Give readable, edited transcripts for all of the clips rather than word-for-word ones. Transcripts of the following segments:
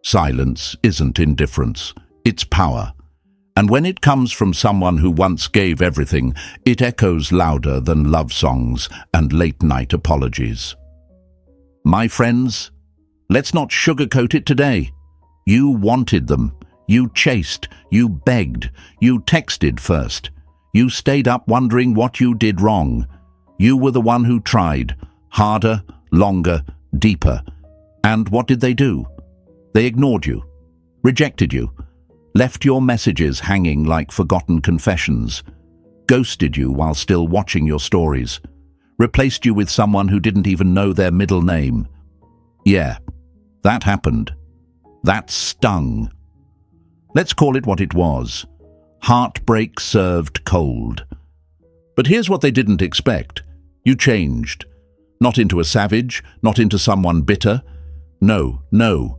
Silence isn't indifference, it's power. And when it comes from someone who once gave everything, it echoes louder than love songs and late-night apologies. My friends, let's not sugarcoat it today. You wanted them. You chased. You begged. You texted first. You stayed up wondering what you did wrong. You were the one who tried. Harder, longer, deeper. And what did they do? They ignored you, rejected you, left your messages hanging like forgotten confessions, ghosted you while still watching your stories, replaced you with someone who didn't even know their middle name. Yeah, that happened. That stung. Let's call it what it was. Heartbreak served cold. But here's what they didn't expect. You changed. Not into a savage, not into someone bitter. No.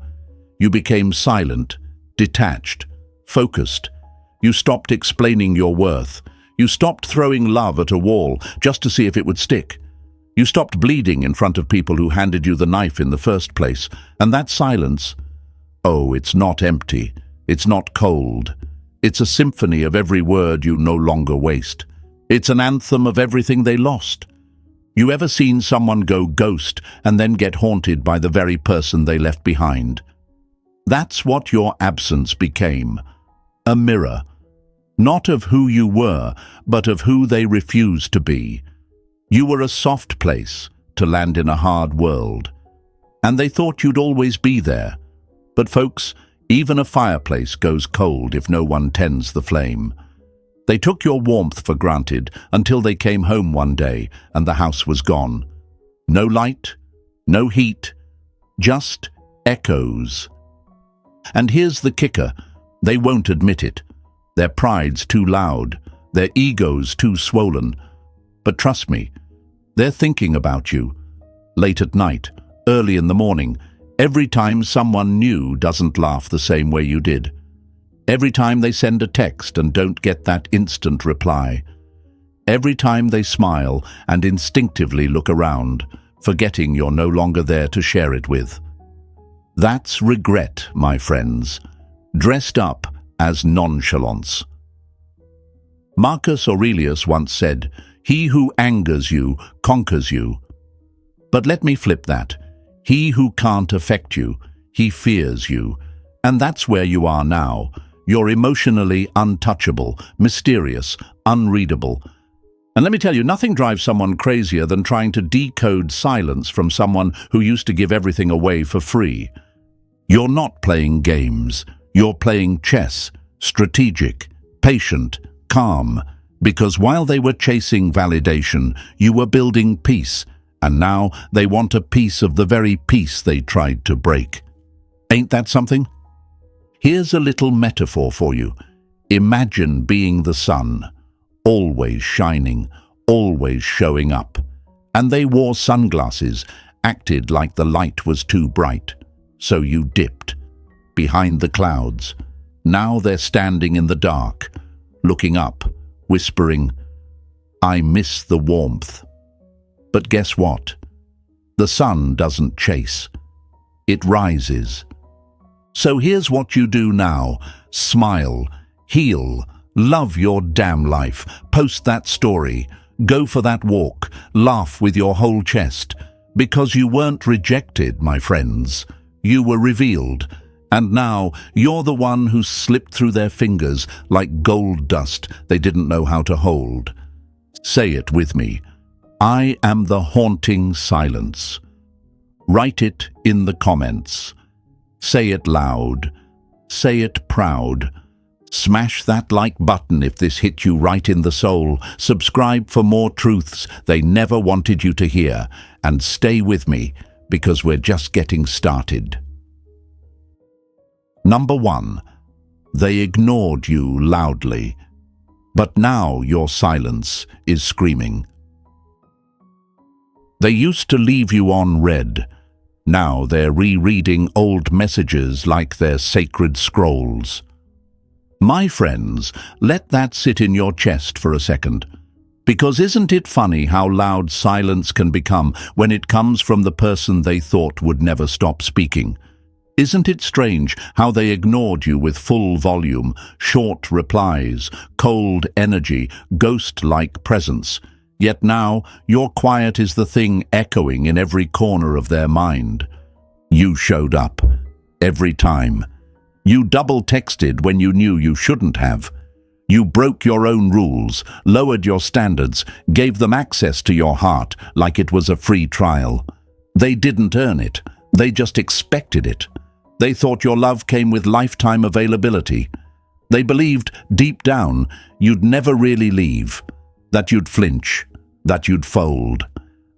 You became silent, detached, focused. You stopped explaining your worth. You stopped throwing love at a wall just to see if it would stick. You stopped bleeding in front of people who handed you the knife in the first place. And that silence, oh, it's not empty. It's not cold. It's a symphony of every word you no longer waste. It's an anthem of everything they lost. You ever seen someone go ghost and then get haunted by the very person they left behind? That's what your absence became. A mirror. Not of who you were, but of who they refused to be. You were a soft place to land in a hard world. And they thought you'd always be there. But folks, even a fireplace goes cold if no one tends the flame. They took your warmth for granted until they came home one day and the house was gone. No light, no heat, just echoes. And here's the kicker, they won't admit it. Their pride's too loud, their ego's too swollen. But trust me, they're thinking about you. Late at night, early in the morning, every time someone new doesn't laugh the same way you did. Every time they send a text and don't get that instant reply. Every time they smile and instinctively look around, forgetting you're no longer there to share it with. That's regret, my friends, dressed up as nonchalance. Marcus Aurelius once said, "He who angers you conquers you." But let me flip that. He who can't affect you, he fears you. And that's where you are now. You're emotionally untouchable, mysterious, unreadable. And let me tell you, nothing drives someone crazier than trying to decode silence from someone who used to give everything away for free. You're not playing games. You're playing chess, strategic, patient, calm. Because while they were chasing validation, you were building peace. And now they want a piece of the very peace they tried to break. Ain't that something? Here's a little metaphor for you. Imagine being the sun, always shining, always showing up. And they wore sunglasses, acted like the light was too bright. So you dipped, behind the clouds. Now they're standing in the dark, looking up, whispering, "I miss the warmth." But guess what? The sun doesn't chase. It rises. So here's what you do now. Smile, heal, love your damn life, post that story, go for that walk, laugh with your whole chest. Because you weren't rejected, my friends. You were revealed. And now you're the one who slipped through their fingers like gold dust they didn't know how to hold. Say it with me. I am the haunting silence. Write it in the comments. Say it loud. Say it proud. Smash that like button if this hit you right in the soul. Subscribe for more truths they never wanted you to hear. And stay with me, because we're just getting started. Number 1. They ignored you loudly. But now your silence is screaming. They used to leave you on read. Now they're rereading old messages like they're sacred scrolls. My friends, let that sit in your chest for a second. Because isn't it funny how loud silence can become when it comes from the person they thought would never stop speaking? Isn't it strange how they ignored you with full volume, short replies, cold energy, ghost-like presence? Yet now your quiet is the thing echoing in every corner of their mind. You showed up. Every time. You double-texted when you knew you shouldn't have. You broke your own rules, lowered your standards, gave them access to your heart like it was a free trial. They didn't earn it. They just expected it. They thought your love came with lifetime availability. They believed, deep down, you'd never really leave, that you'd flinch, that you'd fold,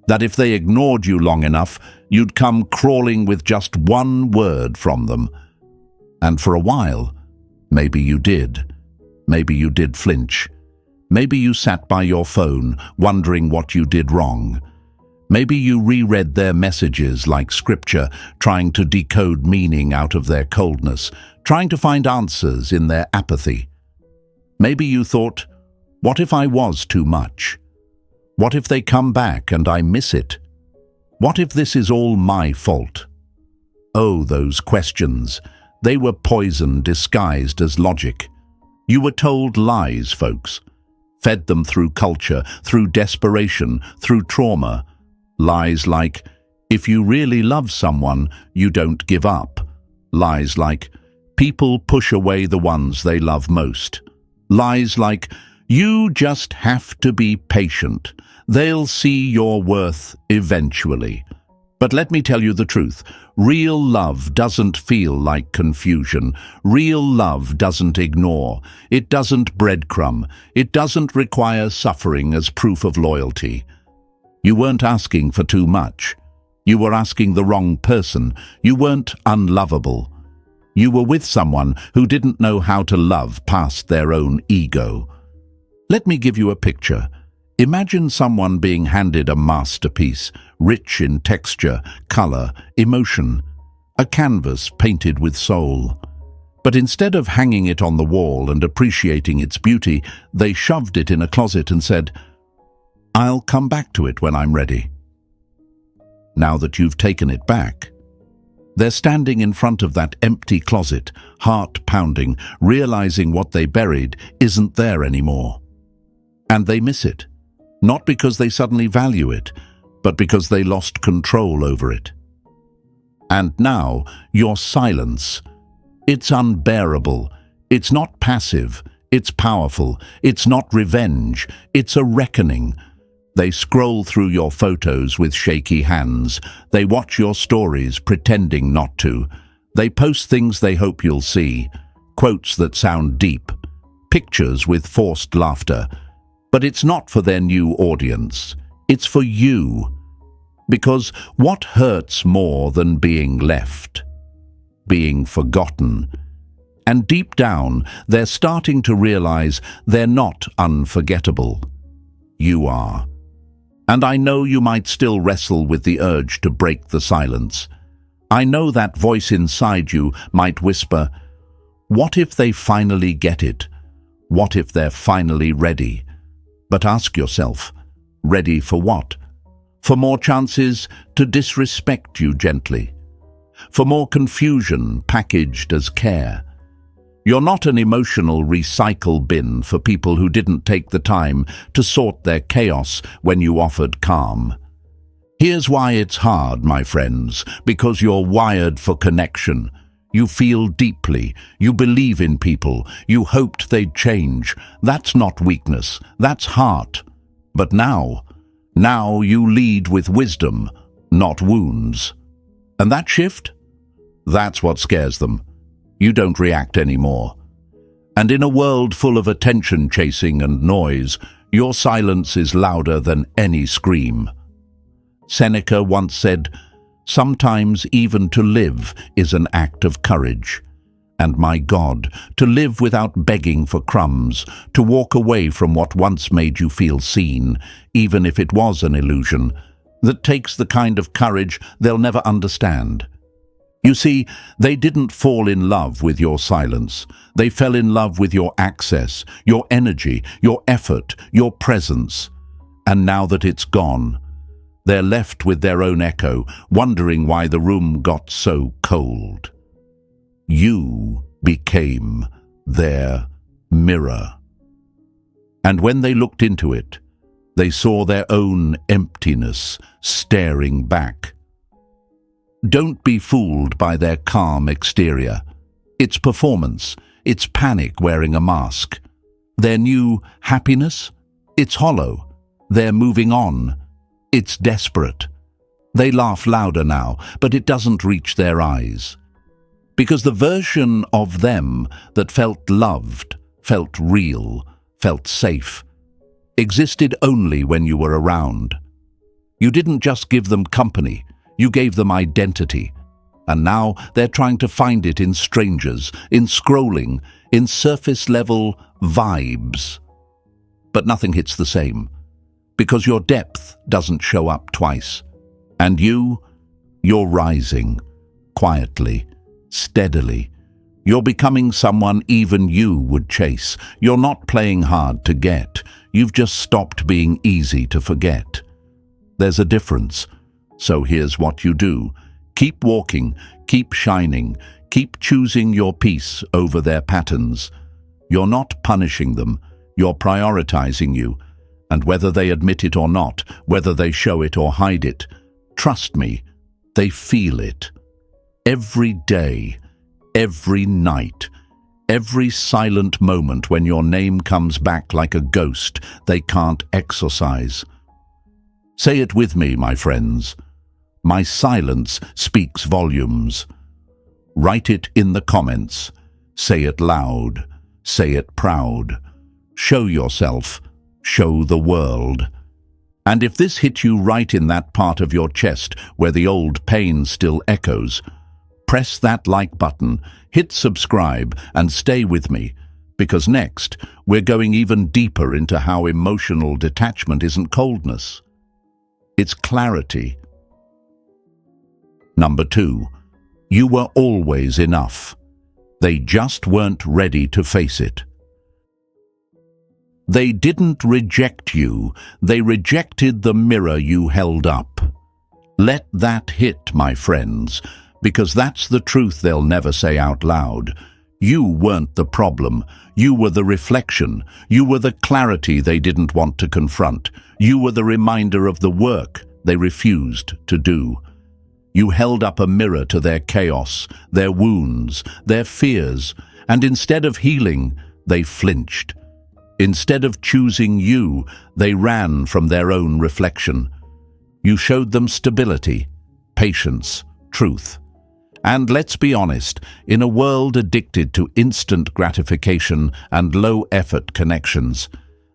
that if they ignored you long enough, you'd come crawling with just one word from them. And for a while, maybe you did. Maybe you did flinch. Maybe you sat by your phone, wondering what you did wrong. Maybe you reread their messages like scripture, trying to decode meaning out of their coldness, trying to find answers in their apathy. Maybe you thought, what if I was too much? What if they come back and I miss it? What if this is all my fault? Oh, those questions. They were poison disguised as logic. You were told lies, folks. Fed them through culture, through desperation, through trauma. Lies like, if you really love someone, you don't give up. Lies like, people push away the ones they love most. Lies like, you just have to be patient. They'll see your worth eventually. But let me tell you the truth. Real love doesn't feel like confusion. Real love doesn't ignore. It doesn't breadcrumb. It doesn't require suffering as proof of loyalty. You weren't asking for too much. You were asking the wrong person. You weren't unlovable. You were with someone who didn't know how to love past their own ego. Let me give you a picture. Imagine someone being handed a masterpiece, rich in texture, color, emotion, a canvas painted with soul. But instead of hanging it on the wall and appreciating its beauty, they shoved it in a closet and said, I'll come back to it when I'm ready. Now that you've taken it back, they're standing in front of that empty closet, heart pounding, realizing what they buried isn't there anymore. And they miss it, not because they suddenly value it, but because they lost control over it. And now, your silence. It's unbearable. It's not passive. It's powerful. It's not revenge. It's a reckoning. They scroll through your photos with shaky hands. They watch your stories pretending not to. They post things they hope you'll see, quotes that sound deep, pictures with forced laughter. But it's not for their new audience. It's for you. Because what hurts more than being left? Being forgotten. And deep down, they're starting to realize they're not unforgettable. You are. And I know you might still wrestle with the urge to break the silence. I know that voice inside you might whisper, what if they finally get it? What if they're finally ready? But ask yourself, ready for what? For more chances to disrespect you gently? For more confusion packaged as care? You're not an emotional recycle bin for people who didn't take the time to sort their chaos when you offered calm. Here's why it's hard, my friends, because you're wired for connection. You feel deeply, you believe in people, you hoped they'd change. That's not weakness, that's heart. But now you lead with wisdom, not wounds. And that shift? That's what scares them. You don't react anymore. And in a world full of attention chasing and noise, your silence is louder than any scream. Seneca once said, sometimes even to live is an act of courage. And my God, to live without begging for crumbs, to walk away from what once made you feel seen, even if it was an illusion, that takes the kind of courage they'll never understand. You see, they didn't fall in love with your silence. They fell in love with your access, your energy, your effort, your presence. And now that it's gone, they're left with their own echo, wondering why the room got so cold. You became their mirror. And when they looked into it, they saw their own emptiness staring back. Don't be fooled by their calm exterior. It's performance. It's panic wearing a mask. Their new happiness? It's hollow. They're moving on. It's desperate. They laugh louder now, but it doesn't reach their eyes. Because the version of them that felt loved, felt real, felt safe, existed only when you were around. You didn't just give them company, you gave them identity. And now they're trying to find it in strangers, in scrolling, in surface-level vibes. But nothing hits the same, because your depth doesn't show up twice. And you're rising, quietly, steadily. You're becoming someone even you would chase. You're not playing hard to get. You've just stopped being easy to forget. There's a difference. So here's what you do. Keep walking, keep shining, keep choosing your peace over their patterns. You're not punishing them, you're prioritizing you. And whether they admit it or not, whether they show it or hide it, trust me, they feel it. Every day, every night, every silent moment when your name comes back like a ghost they can't exorcise. Say it with me, my friends. My silence speaks volumes. Write it in the comments. Say it loud. Say it proud. Show yourself. Show the world. And if this hit you right in that part of your chest where the old pain still echoes, press that like button, hit subscribe, and stay with me, because next we're going even deeper into how emotional detachment isn't coldness. It's clarity. Number 2, you were always enough. They just weren't ready to face it. They didn't reject you, they rejected the mirror you held up. Let that hit, my friends, because that's the truth they'll never say out loud. You weren't the problem, you were the reflection, you were the clarity they didn't want to confront, you were the reminder of the work they refused to do. You held up a mirror to their chaos, their wounds, their fears, and instead of healing, they flinched. Instead of choosing you, they ran from their own reflection. You showed them stability, patience, truth. And let's be honest, in a world addicted to instant gratification and low-effort connections,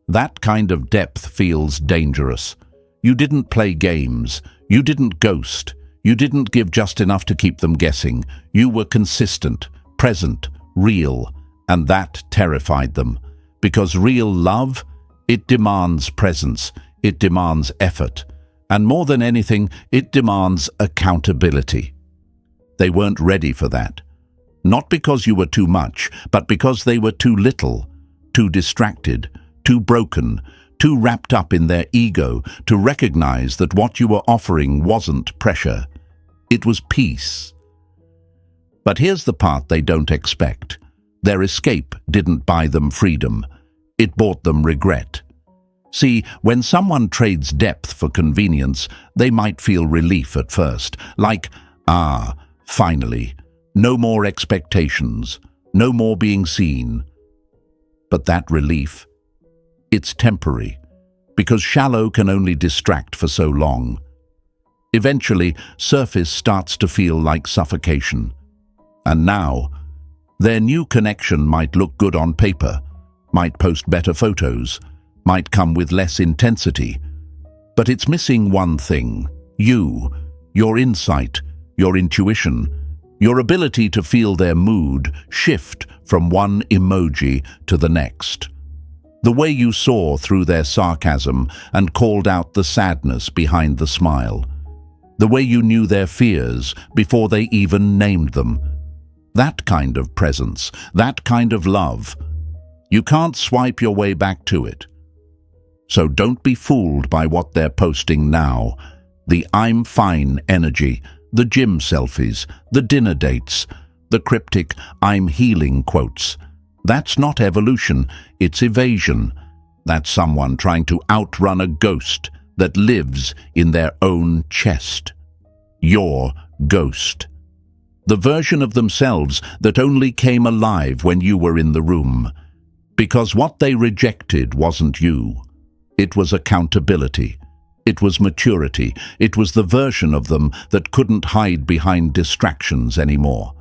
that kind of depth feels dangerous. You didn't play games, you didn't ghost, you didn't give just enough to keep them guessing. You were consistent, present, real, and that terrified them. Because real love, it demands presence, it demands effort, and more than anything, it demands accountability. They weren't ready for that. Not because you were too much, but because they were too little, too distracted, too broken, too wrapped up in their ego to recognize that what you were offering wasn't pressure. It was peace. But here's the part they don't expect. Their escape didn't buy them freedom. It bought them regret. See, when someone trades depth for convenience, they might feel relief at first, like, finally, no more expectations, no more being seen. But that relief, it's temporary, because shallow can only distract for so long. Eventually, surface starts to feel like suffocation. And now, their new connection might look good on paper, might post better photos, might come with less intensity, but it's missing one thing: you, your insight, your intuition, your ability to feel their mood shift from one emoji to the next. The way you saw through their sarcasm and called out the sadness behind the smile. The way you knew their fears before they even named them. That kind of presence, that kind of love. You can't swipe your way back to it. So don't be fooled by what they're posting now. The I'm fine energy, the gym selfies, the dinner dates. the cryptic "I'm healing" quotes. That's not evolution, it's evasion. That's someone trying to outrun a ghost that lives in their own chest. Your ghost. The version of themselves that only came alive when you were in the room. Because what they rejected wasn't you. It was accountability. It was maturity. It was the version of them that couldn't hide behind distractions anymore.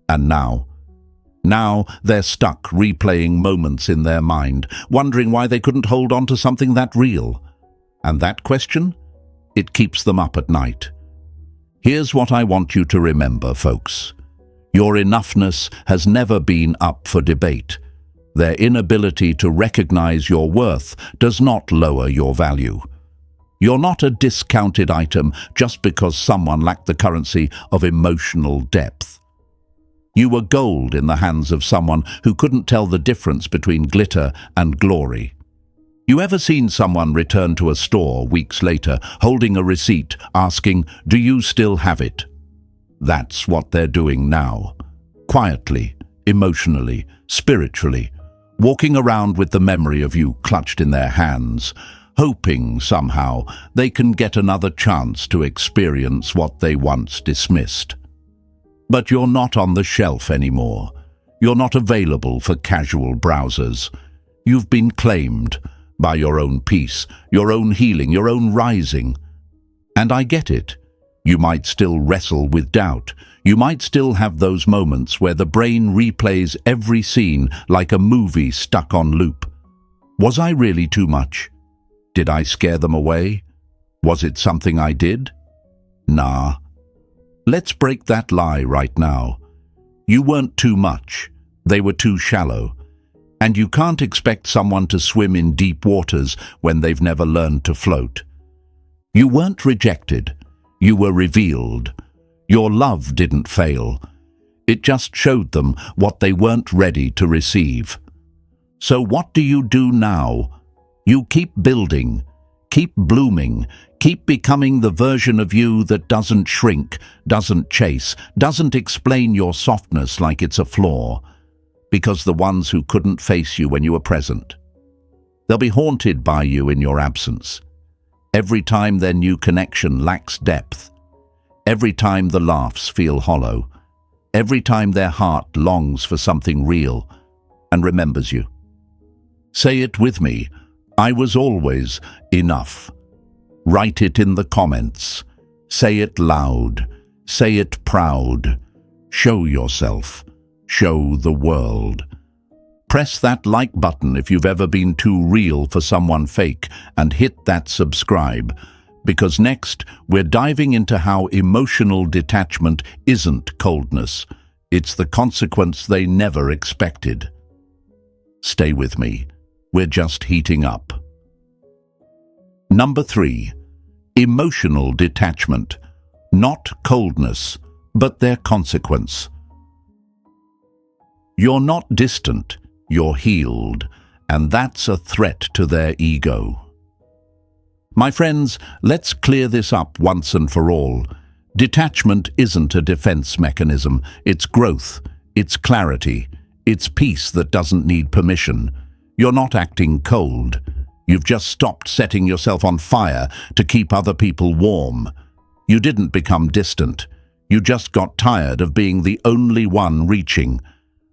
And now they're stuck replaying moments in their mind, wondering why they couldn't hold on to something that real. And that question? It keeps them up at night. Here's what I want you to remember, folks. Your enoughness has never been up for debate. Their inability to recognize your worth does not lower your value. You're not a discounted item just because someone lacked the currency of emotional depth. You were gold in the hands of someone who couldn't tell the difference between glitter and glory. You ever seen someone return to a store weeks later, holding a receipt, asking, "Do you still have it?" That's what they're doing now. Quietly, emotionally, spiritually, walking around with the memory of you clutched in their hands, hoping somehow they can get another chance to experience what they once dismissed. But you're not on the shelf anymore. You're not available for casual browsers. You've been claimed by your own peace, your own healing, your own rising. And I get it. You might still wrestle with doubt. You might still have those moments where the brain replays every scene like a movie stuck on loop. Was I really too much? Did I scare them away? Was it something I did? Nah. Let's break that lie right now. You weren't too much. They were too shallow. And you can't expect someone to swim in deep waters when they've never learned to float. You weren't rejected. You were revealed. Your love didn't fail. It just showed them what they weren't ready to receive. So what do you do now? You keep building, keep blooming, keep becoming the version of you that doesn't shrink, doesn't chase, doesn't explain your softness like it's a flaw. Because the ones who couldn't face you when you were present, they'll be haunted by you in your absence. Every time their new connection lacks depth, every time the laughs feel hollow, every time their heart longs for something real and remembers you. Say it with me. I was always enough. Write it in the comments. Say it loud. Say it proud. Show yourself. Show the world. Press that like button if you've ever been too real for someone fake, and hit that subscribe, because next we're diving into how emotional detachment isn't coldness. It's the consequence they never expected. Stay with me. We're just heating up. Number 3. Emotional detachment. Not coldness, but their consequence. You're not distant, you're healed, and that's a threat to their ego. My friends, let's clear this up once and for all. Detachment isn't a defense mechanism. It's growth, it's clarity, it's peace that doesn't need permission. You're not acting cold. You've just stopped setting yourself on fire to keep other people warm. You didn't become distant. You just got tired of being the only one reaching,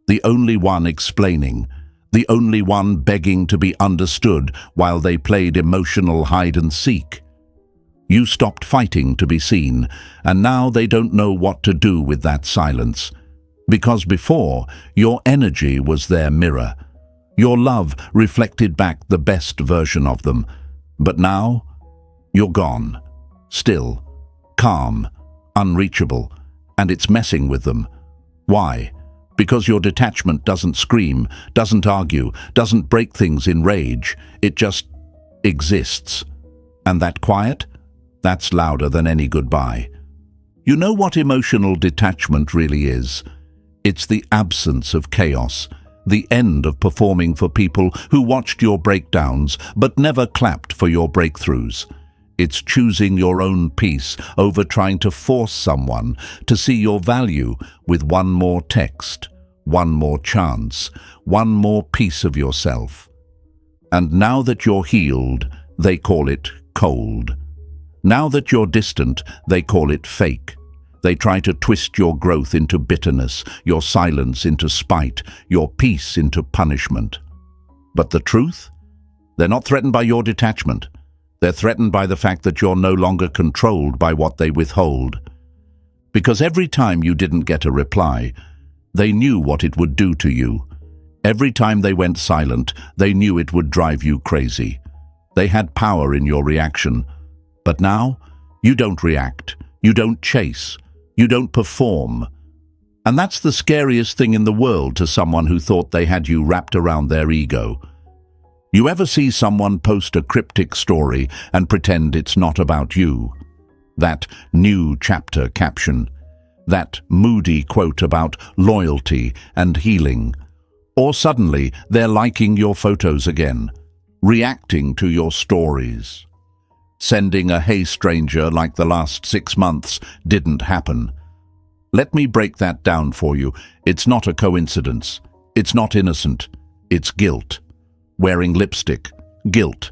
the only one explaining, the only one begging to be understood while they played emotional hide-and-seek. You stopped fighting to be seen, and now they don't know what to do with that silence. Because before, your energy was their mirror. Your love reflected back the best version of them. But now, you're gone. Still, calm, unreachable, and it's messing with them. Why? Because your detachment doesn't scream, doesn't argue, doesn't break things in rage. It just exists. And that quiet? That's louder than any goodbye. You know what emotional detachment really is? It's the absence of chaos, the end of performing for people who watched your breakdowns but never clapped for your breakthroughs. It's choosing your own peace over trying to force someone to see your value with one more text, one more chance, one more piece of yourself. And now that you're healed, they call it cold. Now that you're distant, they call it fake. They try to twist your growth into bitterness, your silence into spite, your peace into punishment. But the truth? They're not threatened by your detachment. They're threatened by the fact that you're no longer controlled by what they withhold. Because every time you didn't get a reply, they knew what it would do to you. Every time they went silent, they knew it would drive you crazy. They had power in your reaction. But now, you don't react, you don't chase, you don't perform. And that's the scariest thing in the world to someone who thought they had you wrapped around their ego. You ever see someone post a cryptic story and pretend it's not about you? That new chapter caption, that moody quote about loyalty and healing. Or suddenly they're liking your photos again, reacting to your stories. Sending a "Hey stranger" like the last 6 months didn't happen. Let me break that down for you. It's not a coincidence. It's not innocent. It's guilt. Wearing lipstick, guilt.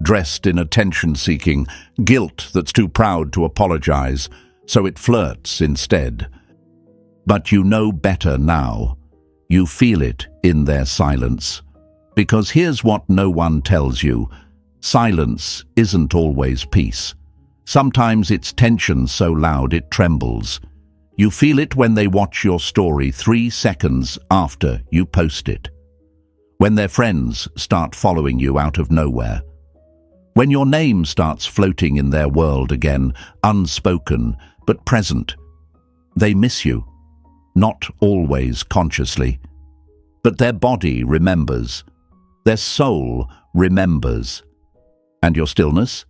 Dressed in attention-seeking, guilt that's too proud to apologize, so it flirts instead. But you know better now. You feel it in their silence. Because here's what no one tells you. Silence isn't always peace. Sometimes it's tension so loud it trembles. You feel it when they watch your story 3 seconds after you post it. When their friends start following you out of nowhere. When your name starts floating in their world again, unspoken but present. They miss you, not always consciously. But their body remembers. Their soul remembers. And your stillness?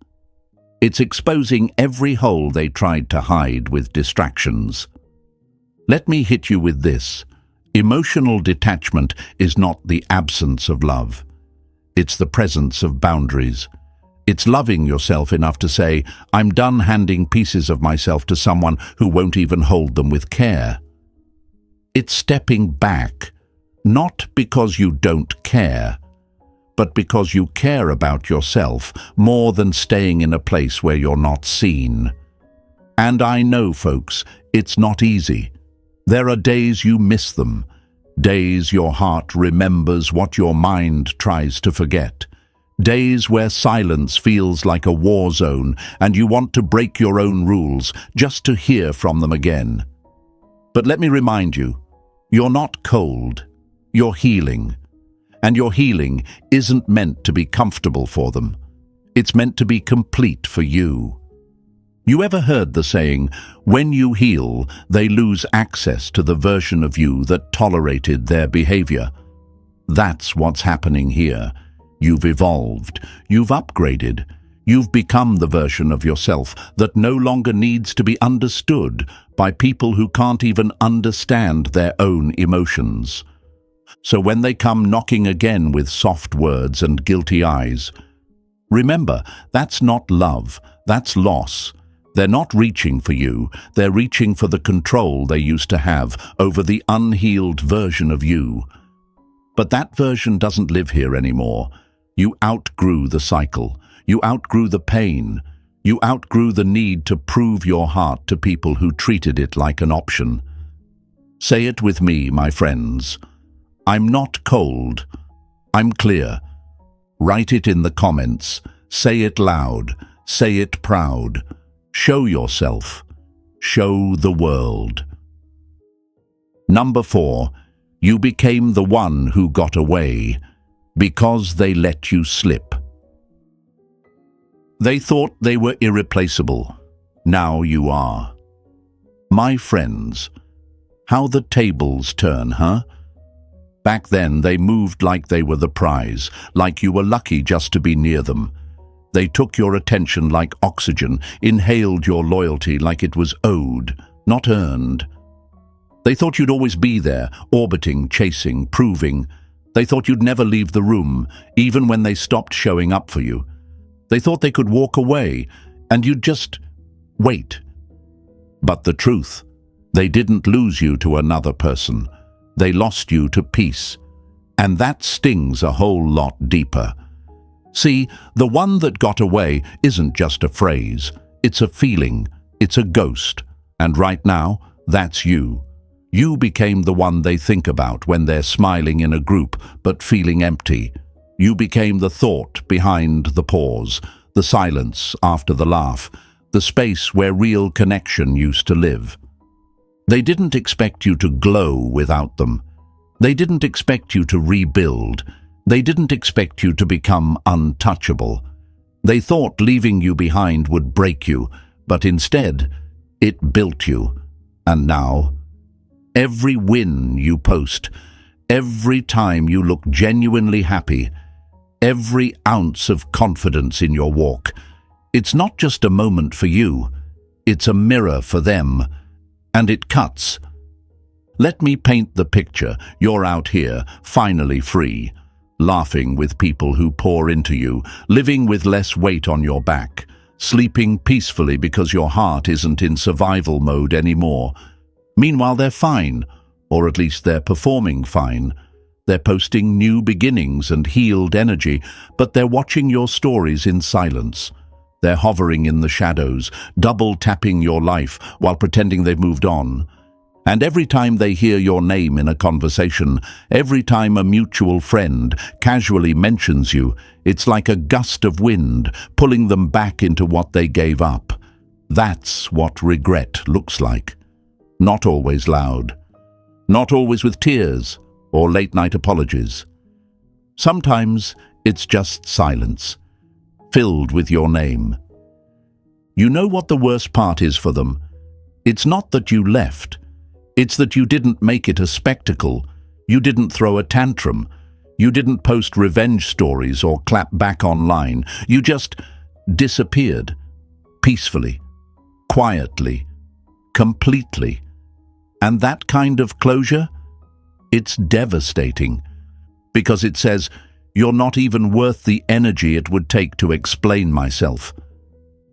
It's exposing every hole they tried to hide with distractions. Let me hit you with this. Emotional detachment is not the absence of love. It's the presence of boundaries. It's loving yourself enough to say, I'm done handing pieces of myself to someone who won't even hold them with care. It's stepping back, not because you don't care, but because you care about yourself more than staying in a place where you're not seen. And I know, folks, it's not easy. There are days you miss them, days your heart remembers what your mind tries to forget, days where silence feels like a war zone and you want to break your own rules just to hear from them again. But let me remind you, you're not cold, you're healing. And your healing isn't meant to be comfortable for them. It's meant to be complete for you. You ever heard the saying, when you heal, they lose access to the version of you that tolerated their behavior? That's what's happening here. You've evolved, you've upgraded, you've become the version of yourself that no longer needs to be understood by people who can't even understand their own emotions. So when they come knocking again with soft words and guilty eyes, remember, that's not love, that's loss. They're not reaching for you, they're reaching for the control they used to have over the unhealed version of you. But that version doesn't live here anymore. You outgrew the cycle, you outgrew the pain, you outgrew the need to prove your heart to people who treated it like an option. Say it with me, my friends. I'm not cold, I'm clear. Write it in the comments, say it loud, say it proud. Show yourself. Show the world. Number 4, you became the one who got away because they let you slip. They thought they were irreplaceable. Now you are. My friends, how the tables turn, huh? Back then they moved like they were the prize, like you were lucky just to be near them. They took your attention like oxygen, inhaled your loyalty like it was owed, not earned. They thought you'd always be there, orbiting, chasing, proving. They thought you'd never leave the room, even when they stopped showing up for you. They thought they could walk away, and you'd just wait. But the truth, they didn't lose you to another person. They lost you to peace. And that stings a whole lot deeper. See, the one that got away isn't just a phrase. It's a feeling. It's a ghost. And right now, that's you. You became the one they think about when they're smiling in a group but feeling empty. You became the thought behind the pause, the silence after the laugh, the space where real connection used to live. They didn't expect you to glow without them. They didn't expect you to rebuild. They didn't expect you to become untouchable. They thought leaving you behind would break you, but instead, it built you. And now, every win you post, every time you look genuinely happy, every ounce of confidence in your walk, it's not just a moment for you, it's a mirror for them, and it cuts. Let me paint the picture. You're out here, finally free, laughing with people who pour into you, living with less weight on your back, sleeping peacefully because your heart isn't in survival mode anymore. Meanwhile, they're fine, or at least they're performing fine. They're posting new beginnings and healed energy, but they're watching your stories in silence. They're hovering in the shadows, double-tapping your life while pretending they've moved on. And every time they hear your name in a conversation, every time a mutual friend casually mentions you, it's like a gust of wind pulling them back into what they gave up. That's what regret looks like. Not always loud. Not always with tears or late-night apologies. Sometimes it's just silence, filled with your name. You know what the worst part is for them? It's not that you left. It's that you didn't make it a spectacle. You didn't throw a tantrum. You didn't post revenge stories or clap back online. You just disappeared. Peacefully. Quietly. Completely. And that kind of closure? It's devastating. Because it says, you're not even worth the energy it would take to explain myself.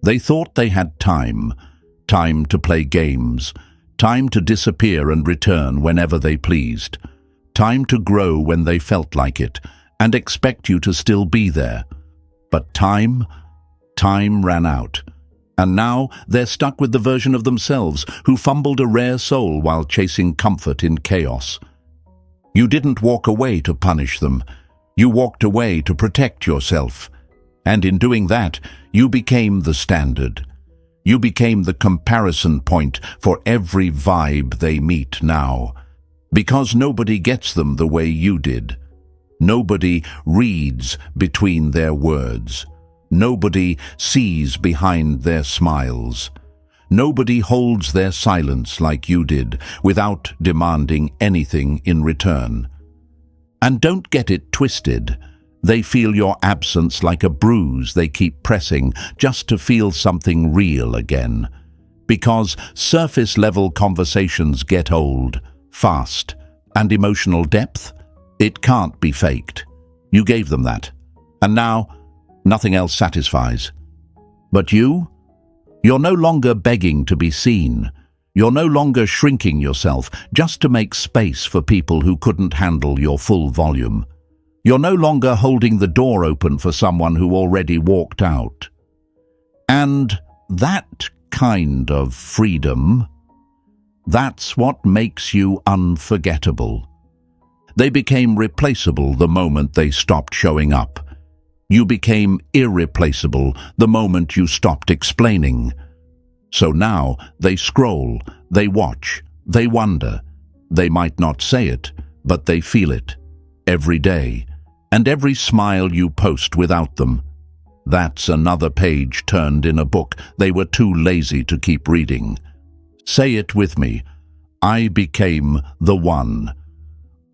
They thought they had time. Time to play games. Time to disappear and return whenever they pleased. Time to grow when they felt like it, and expect you to still be there. But time ran out. And now they're stuck with the version of themselves who fumbled a rare soul while chasing comfort in chaos. You didn't walk away to punish them. You walked away to protect yourself. And in doing that, you became the standard. You became the comparison point for every vibe they meet now. Because nobody gets them the way you did. Nobody reads between their words. Nobody sees behind their smiles. Nobody holds their silence like you did, without demanding anything in return. And don't get it twisted. They feel your absence like a bruise they keep pressing just to feel something real again. Because surface-level conversations get old, fast, and emotional depth, it can't be faked. You gave them that. And now, nothing else satisfies. But you're no longer begging to be seen. You're no longer shrinking yourself just to make space for people who couldn't handle your full volume. You're no longer holding the door open for someone who already walked out. And that kind of freedom, that's what makes you unforgettable. They became replaceable the moment they stopped showing up. You became irreplaceable the moment you stopped explaining. So now they scroll, they watch, they wonder. They might not say it, but they feel it. Every day. And every smile you post without them. That's another page turned in a book they were too lazy to keep reading. Say it with me. I became the one.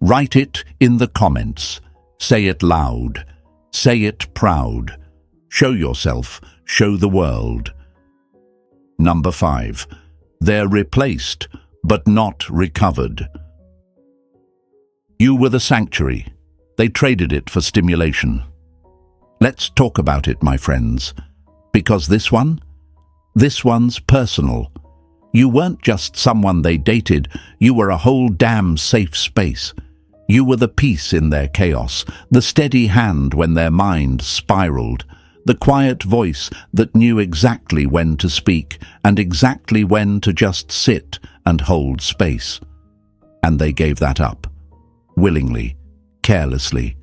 Write it in the comments. Say it loud. Say it proud. Show yourself. Show the world. Number 5. They're replaced, but not recovered. You were the sanctuary. They traded it for stimulation. Let's talk about it, my friends. Because this one This one's personal. You weren't just someone they dated, you were a whole damn safe space. You were the peace in their chaos, the steady hand when their mind spiraled, the quiet voice that knew exactly when to speak and exactly when to just sit and hold space. And they gave that up. Willingly, carelessly,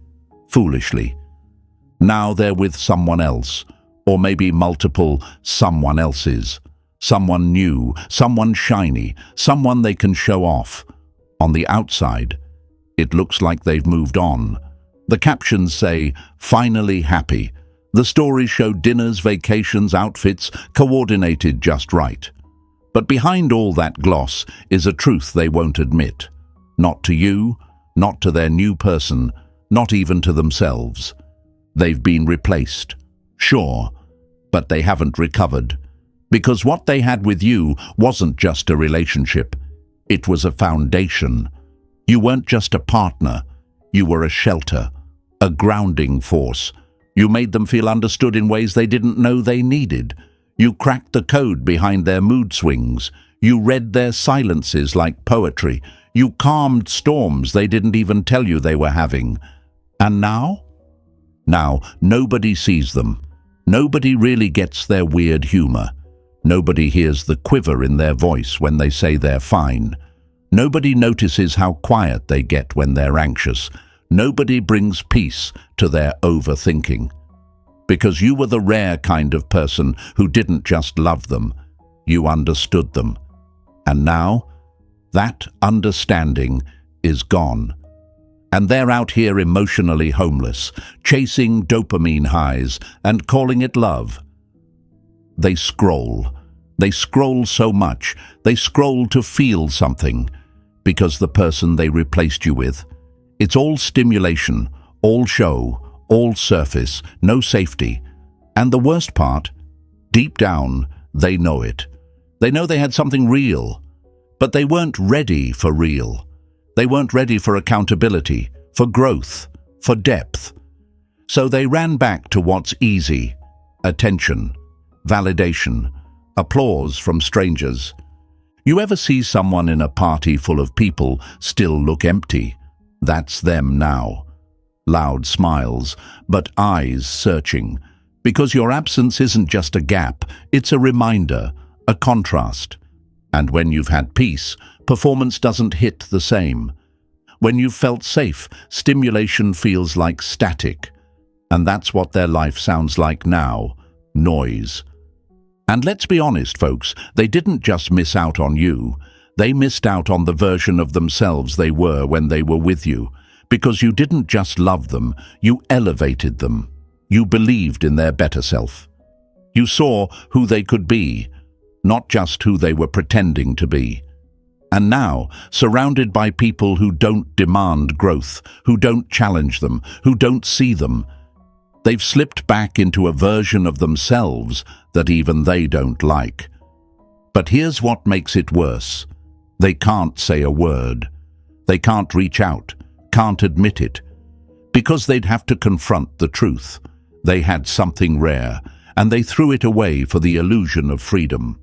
foolishly. Now they're with someone else, or maybe multiple someone else's. Someone new, someone shiny, someone they can show off. On the outside, it looks like they've moved on. The captions say, "Finally happy." The stories show dinners, vacations, outfits, coordinated just right. But behind all that gloss is a truth they won't admit. Not to you, not to their new person, not even to themselves. They've been replaced, sure, but they haven't recovered. Because what they had with you wasn't just a relationship, it was a foundation. You weren't just a partner, you were a shelter, a grounding force. You made them feel understood in ways they didn't know they needed. You cracked the code behind their mood swings. You read their silences like poetry. You calmed storms they didn't even tell you they were having. And now? Now, nobody sees them. Nobody really gets their weird humor. Nobody hears the quiver in their voice when they say they're fine. Nobody notices how quiet they get when they're anxious. Nobody brings peace to their overthinking. Because you were the rare kind of person who didn't just love them, you understood them. And now, that understanding is gone. And they're out here emotionally homeless, chasing dopamine highs and calling it love. They scroll. They scroll so much. They scroll to feel something. Because the person they replaced you with, it's all stimulation, all show, all surface, no safety. And the worst part, deep down, they know it. They know they had something real, but they weren't ready for real. They weren't ready for accountability, for growth, for depth. So they ran back to what's easy: attention, validation, applause from strangers. You ever see someone in a party full of people still look empty? That's them now. Loud smiles, but eyes searching. Because your absence isn't just a gap, it's a reminder, a contrast. And when you've had peace, performance doesn't hit the same. When you've felt safe, stimulation feels like static. And that's what their life sounds like now: noise. And let's be honest, folks, they didn't just miss out on you. They missed out on the version of themselves they were when they were with you. Because you didn't just love them, you elevated them. You believed in their better self. You saw who they could be, not just who they were pretending to be. And now, surrounded by people who don't demand growth, who don't challenge them, who don't see them, they've slipped back into a version of themselves that even they don't like. But here's what makes it worse. They can't say a word. They can't reach out, can't admit it. Because they'd have to confront the truth. They had something rare, and they threw it away for the illusion of freedom.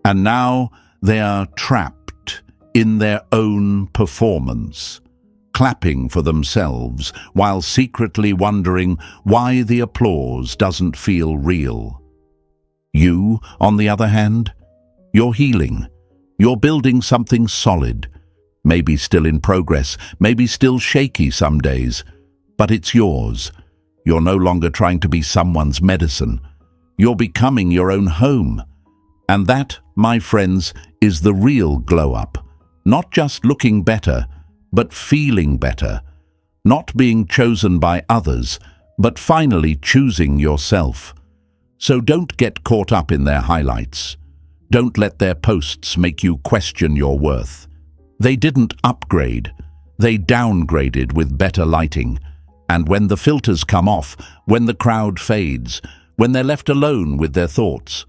And now they are trapped in their own performance, clapping for themselves while secretly wondering why the applause doesn't feel real. You, on the other hand, you're healing. You're building something solid, maybe still in progress, maybe still shaky some days, but it's yours. You're no longer trying to be someone's medicine. You're becoming your own home. And that, my friends, is the real glow-up. Not just looking better, but feeling better. Not being chosen by others, but finally choosing yourself. So don't get caught up in their highlights. Don't let their posts make you question your worth. They didn't upgrade. They downgraded with better lighting. And when the filters come off, when the crowd fades, when they're left alone with their thoughts,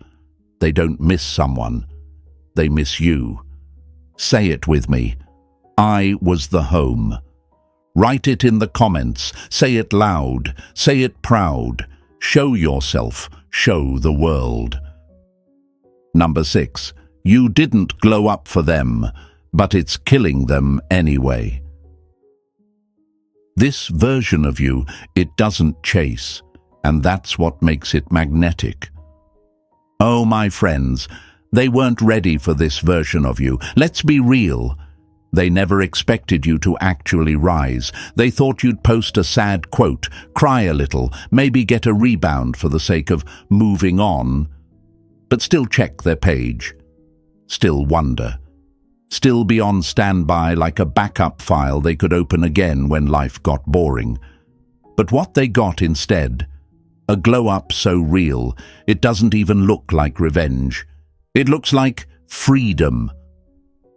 they don't miss someone. They miss you. Say it with me. I was the home. Write it in the comments. Say it loud. Say it proud. Show yourself. Show the world. Number 6. You didn't glow up for them, but it's killing them anyway. This version of you, it doesn't chase, and that's what makes it magnetic. Oh, my friends, they weren't ready for this version of you. Let's be real. They never expected you to actually rise. They thought you'd post a sad quote, cry a little, maybe get a rebound for the sake of moving on, but still check their page, still wonder, still be on standby like a backup file they could open again when life got boring. But what they got instead, a glow-up so real, it doesn't even look like revenge. It looks like freedom.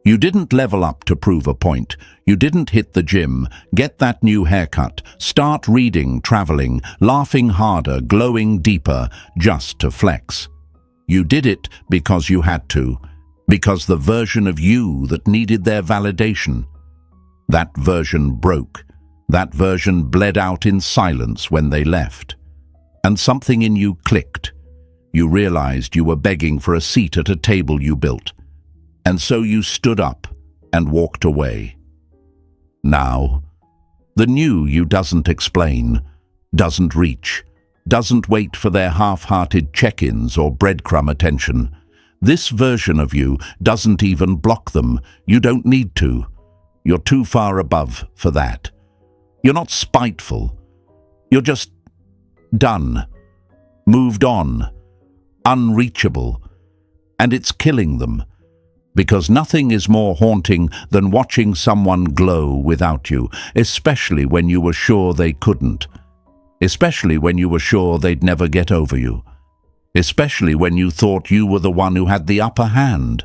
You didn't level up to prove a point. You didn't hit the gym, get that new haircut, start reading, traveling, laughing harder, glowing deeper, just to flex. You did it because you had to, because the version of you that needed their validation. That version broke. That version bled out in silence when they left. And something in you clicked. You realized you were begging for a seat at a table you built. And so you stood up and walked away. Now, the new you doesn't explain, doesn't reach, doesn't wait for their half-hearted check-ins or breadcrumb attention. This version of you doesn't even block them. You don't need to. You're too far above for that. You're not spiteful. You're just done, moved on, unreachable. And it's killing them. Because nothing is more haunting than watching someone glow without you, especially when you were sure they couldn't. Especially when you were sure they'd never get over you. Especially when you thought you were the one who had the upper hand.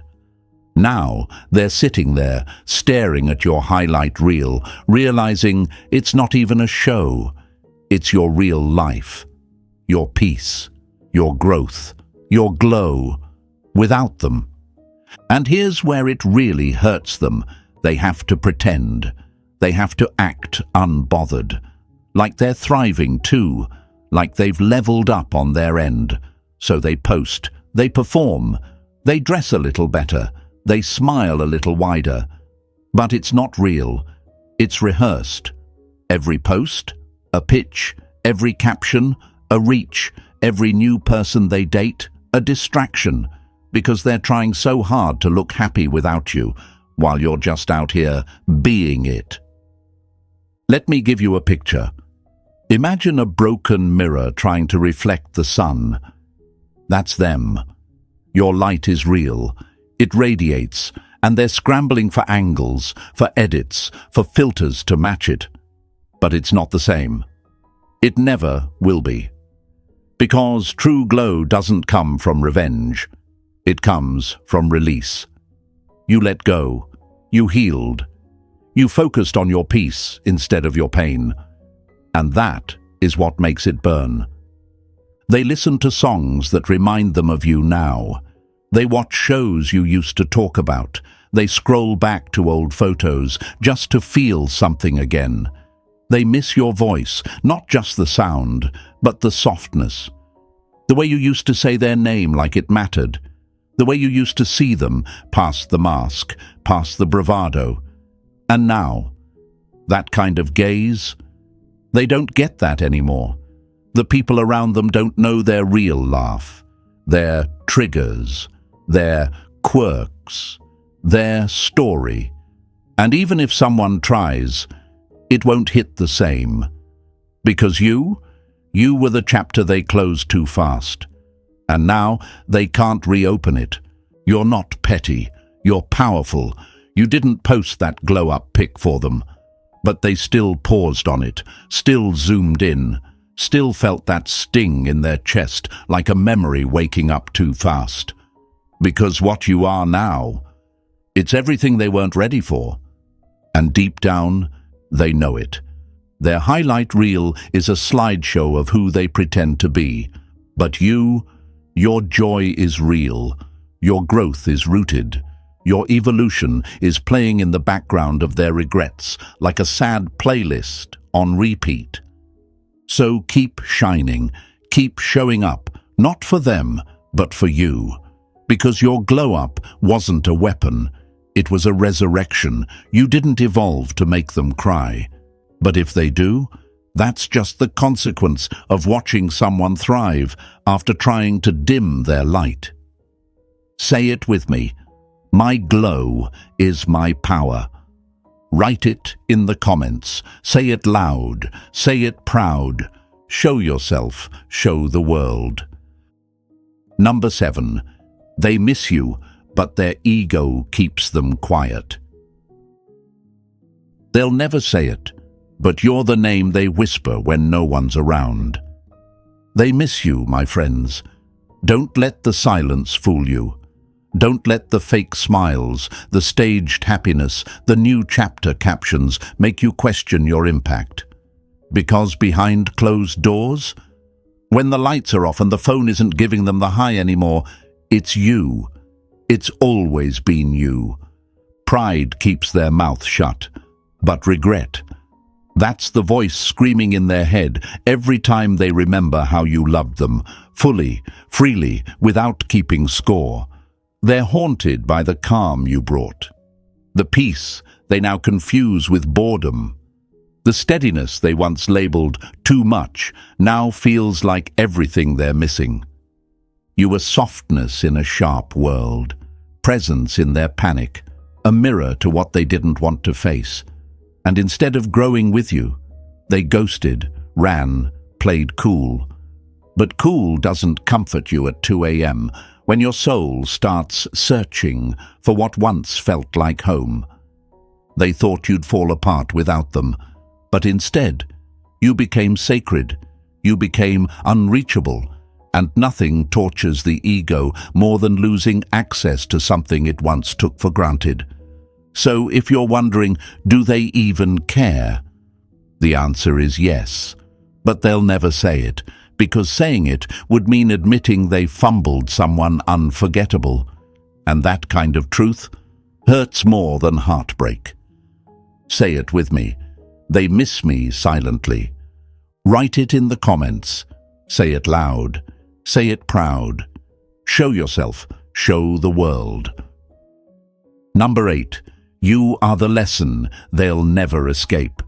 Now they're sitting there, staring at your highlight reel, realizing it's not even a show. It's your real life, your peace, your growth, your glow, without them. And here's where it really hurts them. They have to pretend. They have to act unbothered. Like they're thriving too. Like they've leveled up on their end. So they post. They perform. They dress a little better. They smile a little wider. But it's not real. It's rehearsed. Every post, a pitch, every caption, a reach, every new person they date, a distraction. Because they're trying so hard to look happy without you, while you're just out here being it. Let me give you a picture. Imagine a broken mirror trying to reflect the sun. That's them. Your light is real. It radiates, and they're scrambling for angles, for edits, for filters to match it. But it's not the same. It never will be. Because true glow doesn't come from revenge. It comes from release. You let go. You healed. You focused on your peace instead of your pain. And that is what makes it burn. They listen to songs that remind them of you now. They watch shows you used to talk about. They scroll back to old photos just to feel something again. They miss your voice, not just the sound, but the softness. The way you used to say their name like it mattered. The way you used to see them, past the mask, past the bravado. And now, that kind of gaze, they don't get that anymore. The people around them don't know their real laugh, their triggers, their quirks, their story. And even if someone tries, it won't hit the same. Because you were the chapter they closed too fast. And now they can't reopen it. You're not petty. You're powerful. You didn't post that glow-up pic for them. But they still paused on it, still zoomed in, still felt that sting in their chest like a memory waking up too fast. Because what you are now, it's everything they weren't ready for. And deep down, they know it. Their highlight reel is a slideshow of who they pretend to be. But your joy is real. Your growth is rooted. Your evolution is playing in the background of their regrets, like a sad playlist on repeat. So keep shining, keep showing up, not for them, but for you. Because your glow-up wasn't a weapon, it was a resurrection. You didn't evolve to make them cry. But if they do, that's just the consequence of watching someone thrive after trying to dim their light. Say it with me. My glow is my power. Write it in the comments. Say it loud. Say it proud. Show yourself. Show the world. Number 7. They miss you, but their ego keeps them quiet. They'll never say it, but you're the name they whisper when no one's around. They miss you, my friends. Don't let the silence fool you. Don't let the fake smiles, the staged happiness, the new chapter captions make you question your impact. Because behind closed doors, when the lights are off and the phone isn't giving them the high anymore, it's you. It's always been you. Pride keeps their mouth shut, but regret, that's the voice screaming in their head every time they remember how you loved them, fully, freely, without keeping score. They're haunted by the calm you brought. The peace they now confuse with boredom. The steadiness they once labeled too much now feels like everything they're missing. You were softness in a sharp world, presence in their panic, a mirror to what they didn't want to face. And instead of growing with you, they ghosted, ran, played cool. But cool doesn't comfort you at 2 a.m. when your soul starts searching for what once felt like home. They thought you'd fall apart without them, but instead, you became sacred, you became unreachable, and nothing tortures the ego more than losing access to something it once took for granted. So if you're wondering, do they even care? The answer is yes, but they'll never say it, because saying it would mean admitting they fumbled someone unforgettable. And that kind of truth hurts more than heartbreak. Say it with me. They miss me silently. Write it in the comments. Say it loud. Say it proud. Show yourself. Show the world. Number 8. You are the lesson they'll never escape.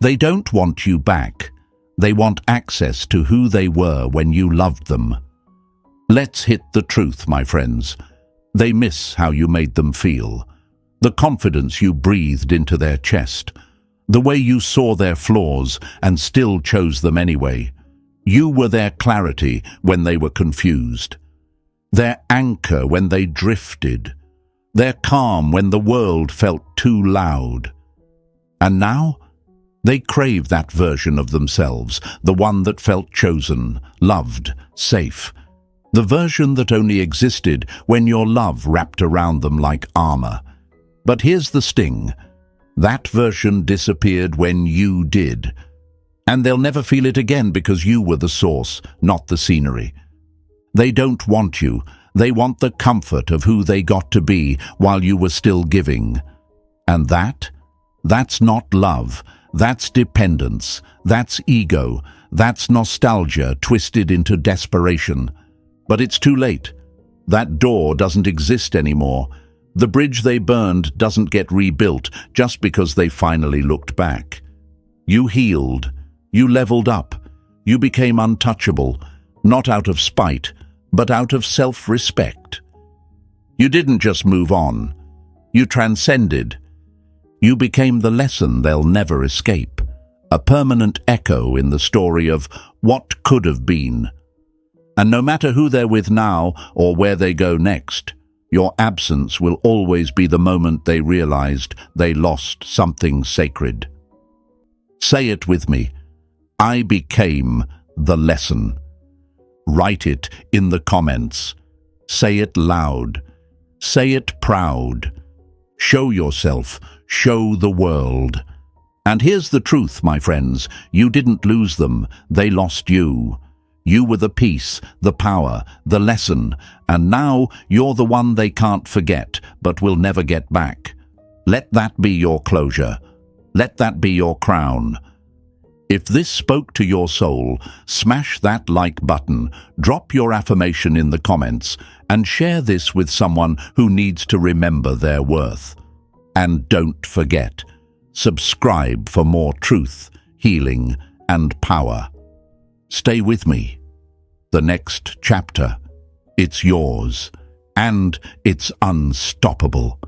They don't want you back. They want access to who they were when you loved them. Let's hit the truth, my friends. They miss how you made them feel. The confidence you breathed into their chest. The way you saw their flaws and still chose them anyway. You were their clarity when they were confused. Their anchor when they drifted. Their calm when the world felt too loud. And now, they crave that version of themselves, the one that felt chosen, loved, safe. The version that only existed when your love wrapped around them like armor. But here's the sting. That version disappeared when you did. And they'll never feel it again because you were the source, not the scenery. They don't want you. They want the comfort of who they got to be while you were still giving. And that's not love. That's dependence. That's ego. That's nostalgia twisted into desperation. But it's too late. That door doesn't exist anymore. The bridge they burned doesn't get rebuilt just because they finally looked back. You healed. You leveled up. You became untouchable, not out of spite, but out of self-respect. You didn't just move on. You transcended. You became the lesson they'll never escape, a permanent echo in the story of what could have been. And no matter who they're with now or where they go next, your absence will always be the moment they realized they lost something sacred. Say it with me. I became the lesson. Write it in the comments. Say it loud. Say it proud. Show yourself. Show the world. And here's the truth, my friends. You didn't lose them. They lost you. You were the peace, the power, the lesson, and now you're the one they can't forget, but will never get back. Let that be your closure. Let that be your crown. If this spoke to your soul, smash that like button, drop your affirmation in the comments, and share this with someone who needs to remember their worth. And don't forget, subscribe for more truth, healing, and power. Stay with me. The next chapter, it's yours, and it's unstoppable.